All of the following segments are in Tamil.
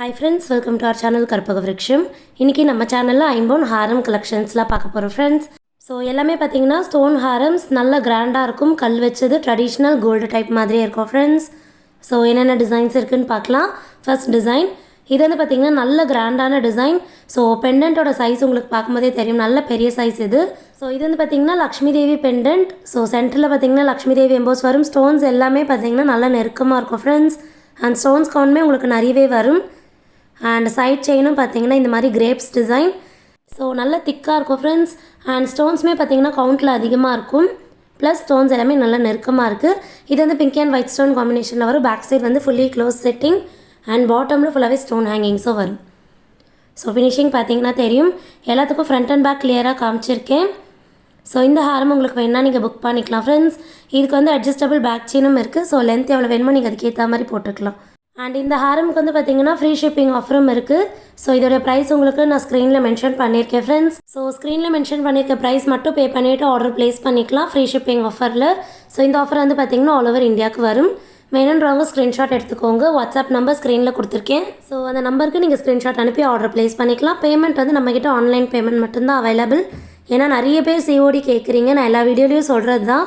Hi friends, welcome to our channel கற்பக விருட்சம். இன்னைக்கு நம்ம சேனல்ல Impon Haram collectionsலாம் பார்க்க போறோம் friends. ஸோ எல்லாமே பார்த்தீங்கன்னா ஸ்டோன் ஹாரம்ஸ் நல்ல கிராண்டாக இருக்கும். கல் வச்சது ட்ரெடிஷ்னல் கோல்டு டைப் மாதிரியே இருக்கும் ஃப்ரெண்ட்ஸ். ஸோ என்னென்ன டிசைன்ஸ் இருக்குன்னு பார்க்கலாம். ஃபர்ஸ்ட் டிசைன் இது வந்து பார்த்திங்கன்னா நல்ல கிராண்டான டிசைன். ஸோ பெண்டன்ட்டோட சைஸ் உங்களுக்கு பார்க்கும்போதே தெரியும், நல்ல பெரிய சைஸ் இது. ஸோ இது வந்து பார்த்திங்கன்னா லக்ஷ்மி தேவி பெண்டன்ட். ஸோ சென்டரில் பார்த்திங்கன்னா லக்ஷ்மி தேவி எம்போஸ் வரும். ஸ்டோன்ஸ் எல்லாமே பார்த்திங்கன்னா நல்லா நெருக்கமாக இருக்கும் ஃப்ரெண்ட்ஸ். அண்ட் ஸ்டோன்ஸ் கவுண்ட்மே உங்களுக்கு நிறையவே வரும். அண்ட் சைட் செயினும் பார்த்தீங்கன்னா இந்த மாதிரி கிரேப்ஸ் டிசைன். ஸோ நல்ல திக்காக இருக்கும் ஃப்ரெண்ட்ஸ். அண்ட் ஸ்டோன்ஸுமே பார்த்தீங்கன்னா கவுண்டில் அதிகமாக இருக்கும். ப்ளஸ் ஸ்டோன்ஸ் எல்லாமே நல்லா நெருக்கமாக இருக்குது. இது வந்து பிங்க் அண்ட் ஒயிட் ஸ்டோன் காம்பினேஷனில் வரும். பேக் சைட் வந்து ஃபுல்லி க்ளோஸ் செட்டிங் அண்ட் பாட்டமில் ஃபுல்லாகவே ஸ்டோன் ஹேங்கிங்ஸும் வரும். ஸோ ஃபினிஷிங் பார்த்தீங்கன்னா தெரியும். எல்லாத்துக்கும் ஃப்ரண்ட் அண்ட் பேக் கிளியராக காமிச்சிருக்கேன். ஸோ இந்த ஹாரம் உங்களுக்கு வேணால் நீங்கள் புக் பண்ணிக்கலாம் ஃப்ரெண்ட்ஸ். இதுக்கு வந்து அட்ஜஸ்டபிள் பேக் செயினும் இருக்குது. ஸோ லென்த் எவ்வளோ வேணுமோ நீங்கள் அதுக்கேற்ற மாதிரி போட்டுக்கலாம். அண்ட் இந்த ஹாரமுக்கு வந்து பார்த்தீங்கன்னா ஃப்ரீ ஷிப்பிங் ஆஃபரும் இருக்குது. ஸோ இதோடைய ப்ரைஸ் உங்களுக்கு நான் ஸ்க்ரீனில் மென்ஷன் பண்ணியிருக்கேன் ஃப்ரெண்ட்ஸ். ஸோ ஸ்க்ரீனில் மென்ஷன் பண்ணியிருக்க ப்ரைஸ் மட்டும் பே பண்ணிவிட்டு ஆர்டர் ப்ளேஸ் பண்ணிக்கலாம் ஃப்ரீ ஷிப்பிங் ஆஃபரில். ஸோ இந்த ஆஃபர் வந்து பார்த்தீங்கன்னா ஆல் ஓவர் இந்தியாவுக்கு வரும். வேணுன்றவங்க ஸ்க்ரீன்ஷாட் எடுத்துக்கோங்க. வாட்ஸ்அப் நம்பர் ஸ்க்ரீனில் கொடுத்துருக்கேன். ஸோ அந்த நம்பருக்கு நீங்கள் ஸ்க்ரீன்ஷாட் அனுப்பி ஆர்டர் ப்ளேஸ் பண்ணிக்கலாம். பேமெண்ட் வந்து நம்மக்கிட்ட ஆன்லைன் பேமெண்ட் மட்டும்தான் அவைலபிள். ஏன்னா நிறைய பேர் சிஓடி கேட்குறீங்க, நான் எல்லா வீடியோலையும் சொல்கிறது தான்.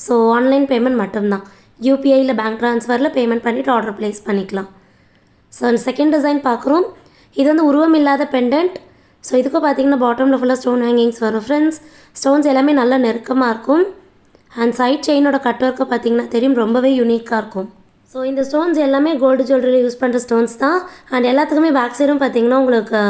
ஸோ ஆன்லைன் பேமெண்ட் மட்டும்தான். யூபிஐயில் பேங்க் ட்ரான்ஸ்ஃபரில் பேமெண்ட் பண்ணிவிட்டு ஆர்டர் ப்ளேஸ் பண்ணிக்கலாம். ஸோ அந்த செகண்ட் டிசைன் பார்க்குறோம். இது வந்து உருவம் இல்லாத பெண்டன்ட். ஸோ இதுக்கும் பார்த்தீங்கன்னா பாட்டமில் ஃபுல்லாக ஸ்டோன் ஹேங்கிங்ஸ் வரும் ஃப்ரெண்ட்ஸ். ஸ்டோன்ஸ் எல்லாமே நல்லா நெருக்கமாக இருக்கும். அண்ட் சைட் செயினோட கட் ஒர்க்கு பார்த்தீங்கன்னா தெரியும், ரொம்பவே யூனிக்காக இருக்கும். ஸோ இந்த ஸ்டோன்ஸ் எல்லாமே கோல்டு ஜுவல்லரியில் யூஸ் பண்ணுற ஸ்டோன்ஸ் தான். அண்ட் எல்லாத்துக்குமே பேக் சைடும் பார்த்தீங்கன்னா உங்களுக்கு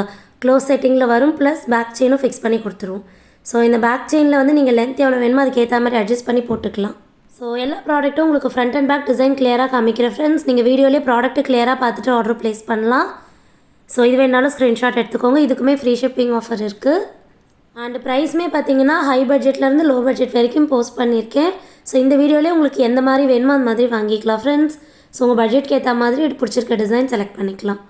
க்ளோஸ் செட்டிங்கில் வரும். ப்ளஸ் பேக் செயினும் ஃபிக்ஸ் பண்ணி கொடுத்துருவோம். ஸோ இந்த பேக் செயினில் வந்து நீங்கள் லென்த் எவ்வளோ வேணுமோ அதுக்கேற்ற மாதிரி அட்ஜஸ்ட் பண்ணி போட்டுக்கலாம். ஸோ எல்லா ப்ராடக்ட்டும் உங்களுக்கு ஃப்ரண்ட் அண்ட் பேக் டிசைன் கிளியராக காமிக்கிற ஃப்ரெண்ட்ஸ். நீங்கள் வீடியோலேயே ப்ராடக்ட்டு கிளியராக பார்த்துட்டு ஆர்டர் ப்ளேஸ் பண்ணலாம். ஸோ இது வேணாலும் ஸ்க்ரீன்ஷாட் எடுத்துக்கோங்க. இதுக்குமே ஃப்ரீ ஷிப்பிங் ஆஃபர் இருக்குது. அண்ட் ப்ரைஸுமே பார்த்தீங்கன்னா ஹை பட்ஜெட்லேருந்து லோ பட்ஜெட் வரைக்கும் போஸ்ட் பண்ணியிருக்கேன். ஸோ இந்த வீடியோலேயே உங்களுக்கு எந்த மாதிரி வேணுமோ அந்த மாதிரி வாங்கிக்கலாம் ஃப்ரெண்ட்ஸ். ஸோ உங்கள் பட்ஜெட்க்கு ஏற்ற மாதிரி இது பிடிச்சிருக்க டிசைன் செலக்ட் பண்ணிக்கலாம்.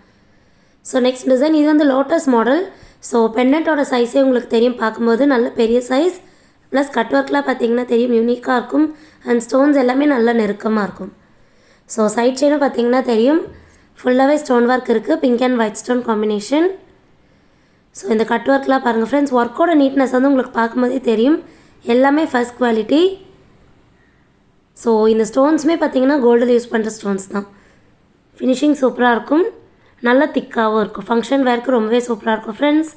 ஸோ நெக்ஸ்ட் டிசைன் இது வந்து லோட்டஸ் மாடல். ஸோ பெண்டன்ட்டோட சைஸே உங்களுக்கு தெரியும், பார்க்கும்போது நல்ல பெரிய சைஸ். ப்ளஸ் கட் ஒர்க்லாம் பார்த்தீங்கன்னா தெரியும், யூனிக்காக இருக்கும். அண்ட் ஸ்டோன்ஸ் எல்லாமே நல்லா நெருக்கமாக இருக்கும். ஸோ சைட் செயினும் பார்த்தீங்கன்னா தெரியும், ஃபுல்லாகவே ஸ்டோன் ஒர்க் இருக்குது. Pink and white stone combination. So இந்த கட் ஒர்க்லாம் பாருங்கள் ஃப்ரெண்ட்ஸ். ஒர்க்கோட நீட்னஸ் வந்து உங்களுக்கு பார்க்கும்போதே தெரியும், எல்லாமே ஃபர்ஸ்ட் குவாலிட்டி. ஸோ இந்த ஸ்டோன்ஸுமே பார்த்தீங்கன்னா கோல்டில் யூஸ் பண்ணுற ஸ்டோன்ஸ் தான். ஃபினிஷிங் சூப்பராக இருக்கும், நல்லா திக்காகவும் இருக்கும். ஃபங்க்ஷன் வேர்க்கு ரொம்பவே சூப்பராக இருக்கும் ஃப்ரெண்ட்ஸ்.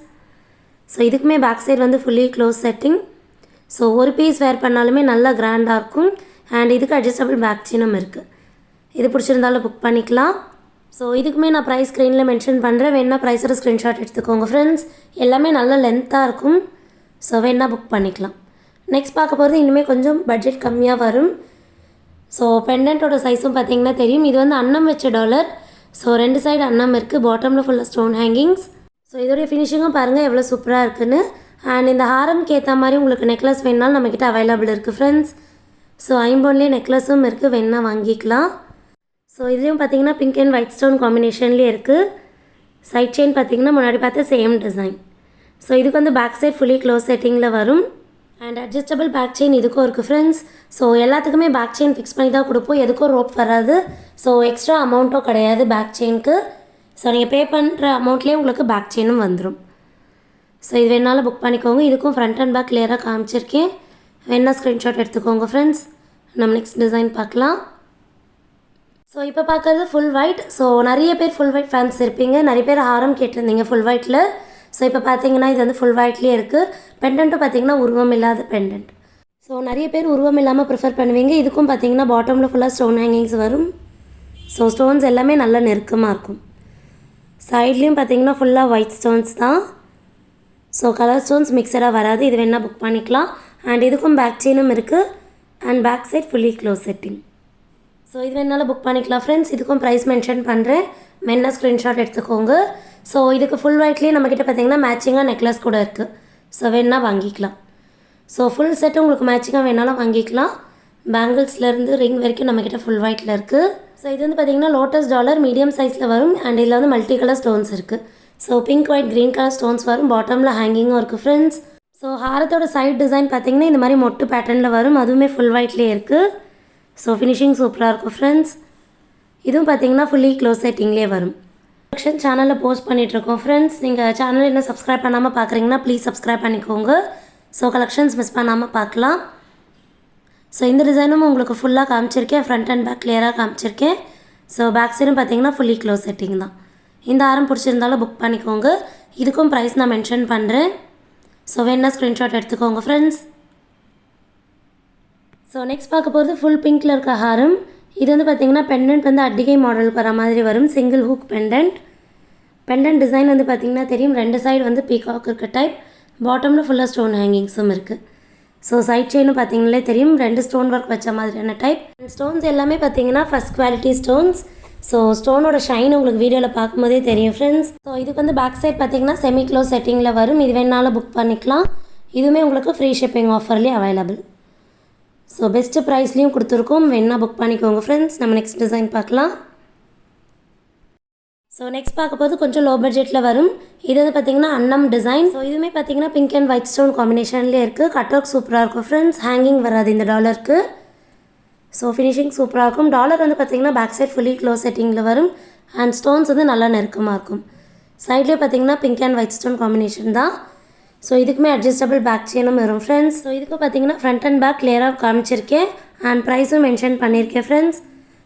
ஸோ இதுக்குமே பேக் சைடு வந்து ஃபுல்லி க்ளோஸ் செட்டிங். ஸோ ஒரு பீஸ் வேர் பண்ணாலுமே நல்லா கிராண்டாக இருக்கும். அண்ட் இதுக்கு அட்ஜஸ்டபிள் பேக் செயினும் இருக்குது. இது பிடிச்சிருந்தாலும் புக் பண்ணிக்கலாம். ஸோ இதுக்குமே நான் ப்ரைஸ் ஸ்க்ரீனில் மென்ஷன் பண்ணுறேன். வேணா ப்ரைஸோட ஸ்க்ரீன்ஷாட் எடுத்துக்கோங்க ஃப்ரெண்ட்ஸ். எல்லாமே நல்ல லென்த்தாக இருக்கும். ஸோ வேணா புக் பண்ணிக்கலாம். நெக்ஸ்ட் பார்க்க போகிறது இன்னுமே கொஞ்சம் பட்ஜெட் கம்மியாக வரும். ஸோ பெண்டன்ட்டோட சைஸும் பார்த்தீங்கன்னா தெரியும். இது வந்து அன்னம் வச்ச டாலர். ஸோ ரெண்டு சைடு அன்னம் இருக்குது. பாட்டமில் ஃபுல்லாக ஸ்டோன் ஹேங்கிங்ஸ். ஸோ இதோடைய ஃபினிஷிங்கும் பாருங்கள் எவ்வளோ சூப்பராக இருக்குன்னு. அண்ட் இந்த ஹாரம்க்கு ஏற்ற மாதிரி உங்களுக்கு நெக்லஸ் வேணுனாலும் நம்மக்கிட்ட அவைலபிள் இருக்குது ஃப்ரெண்ட்ஸ். ஸோ ஐம்போன்லேயே நெக்லஸும் இருக்குது, வேணா வாங்கிக்கலாம். ஸோ இதுலேயும் பார்த்தீங்கன்னா பிங்க் அண்ட் ஒயிட் ஸ்டோன் காம்பினேஷன்லேயே இருக்குது. சைட் செயின் பார்த்தீங்கன்னா முன்னாடி பார்த்த சேம் டிசைன். ஸோ இதுக்கு வந்து பேக் சைட் ஃபுல்லி க்ளோஸ் செட்டிங்கில் வரும். அண்ட் அட்ஜஸ்டபிள் பேக் செயின் இதுக்கும் இருக்குது ஃப்ரெண்ட்ஸ். ஸோ எல்லாத்துக்குமே பேக் செயின் ஃபிக்ஸ் பண்ணி தான் கொடுப்போம், எதுக்கும் ரோப் வராது. ஸோ எக்ஸ்ட்ரா அமௌண்ட்டும் கிடையாது பேக் செயினுக்கு. ஸோ நீங்கள் பே பண்ணுற அமௌண்ட்லேயே உங்களுக்கு பேக் செயினும் வந்துடும். ஸோ இது வேணாலும் புக் பண்ணிக்கோங்க. இதுக்கும் ஃப்ரண்ட் அண்ட் பேக் கிளியராக காமிச்சிருக்கேன். வேணா ஸ்க்ரீன்ஷாட் எடுத்துக்கோங்க ஃப்ரெண்ட்ஸ். நம்ம நெக்ஸ்ட் டிசைன் பார்க்கலாம். ஸோ இப்போ பார்க்குறது ஃபுல் ஒயிட். ஸோ நிறைய பேர் ஃபுல் ஒயிட் ஃபேன்ஸ் இருப்பீங்க. நிறைய பேர் ஹாரம் கேட்டிருந்தீங்க ஃபுல் ஒயிட்டில். ஸோ இப்போ பார்த்தீங்கன்னா இது வந்து ஃபுல் ஒயிட்லேயே இருக்குது. பெண்டன்ட்டும் பார்த்தீங்கன்னா உருவம் இல்லாத பெண்டன்ட். ஸோ நிறைய பேர் உருவம் இல்லாமல் ப்ரிஃபர் பண்ணுவீங்க. இதுக்கும் பார்த்தீங்கன்னா பாட்டமில் ஃபுல்லாக ஸ்டோன் ஹேங்கிங்ஸ் வரும். ஸோ ஸ்டோன்ஸ் எல்லாமே நல்லா நெருக்கமாக இருக்கும். சைட்லேயும் பார்த்தீங்கன்னா ஃபுல்லாக ஒயிட் ஸ்டோன்ஸ் தான். ஸோ கலர் ஸ்டோன்ஸ் மிக்சராக வராது. இது வேணால் புக் பண்ணிக்கலாம். அண்ட் இதுக்கும் பேக் செயினும் இருக்குது. And back side fully close setting. So இது வேணாலும் புக் பண்ணிக்கலாம் ஃப்ரெண்ட்ஸ். இதுக்கும் ப்ரைஸ் மென்ஷன் பண்ணுறேன், வேணா ஸ்க்ரீன்ஷாட் எடுத்துக்கோங்க. ஸோ இதுக்கு ஃபுல் ஒயிட்லேயே நம்மக்கிட்ட பார்த்தீங்கன்னா மேட்சிங்காக நெக்லஸ் கூட இருக்குது. ஸோ வேணா வாங்கிக்கலாம். ஸோ ஃபுல் செட்டு உங்களுக்கு மேட்சிங்காக வேணாலும் வாங்கிக்கலாம். பேங்கிள்ஸ்லேருந்து ரிங் வரைக்கும் நம்மக்கிட்ட ஃபுல் ஒயிட்டில் இருக்குது. ஸோ இது வந்து பார்த்திங்கன்னா லோட்டஸ் டாலர் மீடியம் சைஸில் வரும். அண்ட் இதில் வந்து மல்டி கலர் ஸ்டோன்ஸ் இருக்குது. So pink white green colour stones வரும். பாட்டமில் ஹேங்கிங்கும் இருக்குது ஃப்ரெண்ட்ஸ். ஸோ ஹாரத்தோட சைட் டிசைன் பார்த்திங்கன்னா இந்த மாதிரி மொட்டு பேட்டர்னில் வரும். அதுவுமே ஃபுல் ஒயிட்லேயே இருக்குது. ஸோ ஃபினிஷிங் சூப்பராக இருக்கும் ஃப்ரெண்ட்ஸ். இதுவும் பார்த்திங்கன்னா ஃபுல்லி க்ளோஸ் செட்டிங்லேயே வரும். கலெக்ஷன் சேனலில் போஸ்ட் பண்ணிகிட்ருக்கோம் ஃப்ரெண்ட்ஸ். நீங்கள் சேனல் இன்னும் சப்ஸ்கிரைப் பண்ணாமல் பார்க்குறீங்கன்னா ப்ளீஸ் சப்ஸ்கிரைப் பண்ணிக்கோங்க. ஸோ கலெக்ஷன்ஸ் மிஸ் பண்ணாமல் பார்க்கலாம். ஸோ இந்த டிசைனும் உங்களுக்கு ஃபுல்லாக காமிச்சிருக்கேன். ஃப்ரண்ட் அண்ட் பேக் கிளியராக காமிச்சிருக்கேன். ஸோ பேக் சைடும் பார்த்தீங்கன்னா ஃபுல்லி க்ளோஸ் செட்டிங் தான். இந்த ஆரம் பிடிச்சிருந்தாலும் புக் பண்ணிக்கோங்க. இதுக்கும் ப்ரைஸ் நான் மென்ஷன் பண்ணுறேன். ஸோ வேணா ஸ்க்ரீன்ஷாட் எடுத்துக்கோங்க ஃப்ரெண்ட்ஸ். ஸோ நெக்ஸ்ட் பார்க்க போகிறது ஃபுல் பிங்க்கில் இருக்க ஹாரம். இது வந்து பார்த்திங்கன்னா பெண்டன்ட் வந்து அட்டிகை மாடலுக்கு வர மாதிரி வரும். Single hook pendant. Pendant design வந்து பார்த்திங்கன்னா தெரியும். 2 சைடு வந்து பீகாக் இருக்க டைப். பாட்டமில் ஃபுல்லாக ஸ்டோன் ஹேங்கிங்ஸும் இருக்குது. ஸோ சைட் செயினும் பார்த்திங்களே தெரியும். 2 ஸ்டோன் ஒர்க் வச்ச மாதிரியான டைப். ஸ்டோன்ஸ் எல்லாமே பார்த்திங்கன்னா ஃபஸ்ட் குவாலிட்டி ஸ்டோன்ஸ். ஸோ ஸ்டோனோட ஷைன் உங்களுக்கு வீடியோவில் பார்க்கும்போதே தெரியும் ஃப்ரெண்ட்ஸ். ஸோ இதுக்கு வந்து பேக் சைட் பார்த்திங்கன்னா செமி க்ளோஸ் செட்டிங்கில் வரும். இது வேணாலும் புக் பண்ணிக்கலாம். இதுவுமே உங்களுக்கு ஃப்ரீ ஷிப்பிங் ஆஃபர்லேயே அவைலபிள். ஸோ பெஸ்ட்டு ப்ரைஸ்லேயும் கொடுத்துருக்கோம். வேணா புக் பண்ணிக்கோங்க ஃப்ரெண்ட்ஸ். நம்ம நெக்ஸ்ட் டிசைன் பார்க்கலாம். ஸோ நெக்ஸ்ட் பார்க்க போது கொஞ்சம் லோ பட்ஜெட்டில் வரும். இது வந்து பார்த்திங்கன்னா அன்னம் டிசைன். ஸோ இதுவுமே பார்த்திங்கன்னா பிங்க் அண்ட் ஒயிட் ஸ்டோன் காம்பினேஷன்லேயே இருக்குது. கட் ஒர்க் சூப்பராக இருக்கும் ஃப்ரெண்ட்ஸ். ஹேங்கிங் வராது இந்த டாலருக்கு. ஸோ ஃபினிஷிங் சூப்பராக இருக்கும். டாலர் வந்து பார்த்திங்கன்னா பேக் சைட் ஃபுல்லி க்ளோஸ் செட்டிங்கில் வரும். அண்ட் ஸ்டோன்ஸ் வந்து நல்லா நெருக்கமாக இருக்கும். சைட்லேயே பார்த்திங்கன்னா pink and white stone combination தான். ஸோ இதுக்குமே அட்ஜஸ்டபிள் பேக் செயினும் வரும் ஃப்ரெண்ட்ஸ். ஸோ இதுக்கு பார்த்தீங்கன்னா ஃப்ரண்ட் அண்ட் பேக் கிளியராக காமிச்சிருக்கேன். அண்ட் ப்ரைஸும் மென்ஷன் பண்ணியிருக்கேன் ஃப்ரெண்ட்ஸ்.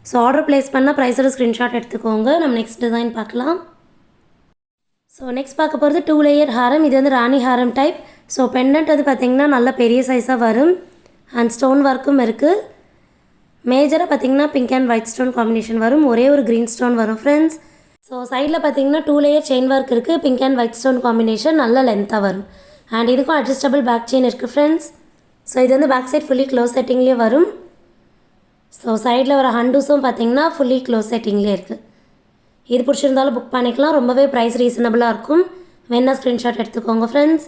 ஸோ ஆர்டர் ப்ளேஸ் பண்ணால் ப்ரைஸோட ஸ்க்ரீன்ஷாட் எடுத்துக்கோங்க. நம்ம நெக்ஸ்ட் டிசைன் பார்க்கலாம். ஸோ நெக்ஸ்ட் பார்க்க போகிறது 2 லேயர் ஹாரம். இது வந்து ராணி ஹாரம் டைப். ஸோ பெண்டன்ட் வந்து பார்த்திங்கன்னா நல்ல பெரிய சைஸாக வரும். அண்ட் ஸ்டோன் ஒர்க்கும் இருக்குது. மேஜராக பார்த்திங்கன்னா pink and white stone combination வரும். ஒரே ஒரு க்ரீன் ஸ்டோன் வரும் ஃப்ரெண்ட்ஸ். ஸோ சைடில் பார்த்திங்கன்னா 2 லேயர் செயின் ஒர்க் இருக்குது. Pink and white stone combination நல்ல லென்த்தாக வரும். அண்ட் இதுக்கும் அட்ஜஸ்டபிள் பேக் செயின் இருக்குது ஃப்ரெண்ட்ஸ். ஸோ இது வந்து பேக் சைட் ஃபுல்லி க்ளோஸ் செட்டிங்லேயே வரும். ஸோ சைடில் வர ஹண்டூஸும் பார்த்திங்கன்னா ஃபுல்லி க்ளோஸ் செட்டிங்லேயே இருக்குது. இது பிடிச்சிருந்தாலும் புக் பண்ணிக்கலாம். ரொம்பவே ப்ரைஸ் ரீசனபிளாக இருக்கும். வேணா ஸ்க்ரீன்ஷாட் எடுத்துக்கோங்க ஃப்ரெண்ட்ஸ்.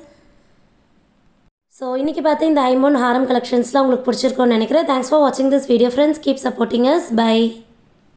ஸோ இன்றைக்கி பார்த்து இந்த ஐம்போன் ஹாரம் கலெக்ஷன்ஸ்லாம் உங்களுக்கு பிடிச்சிருக்கோன்னு நினைக்கிறேன். தேங்க்ஸ் ஃபார் வாட்சிங் this video friends. Keep supporting us. By.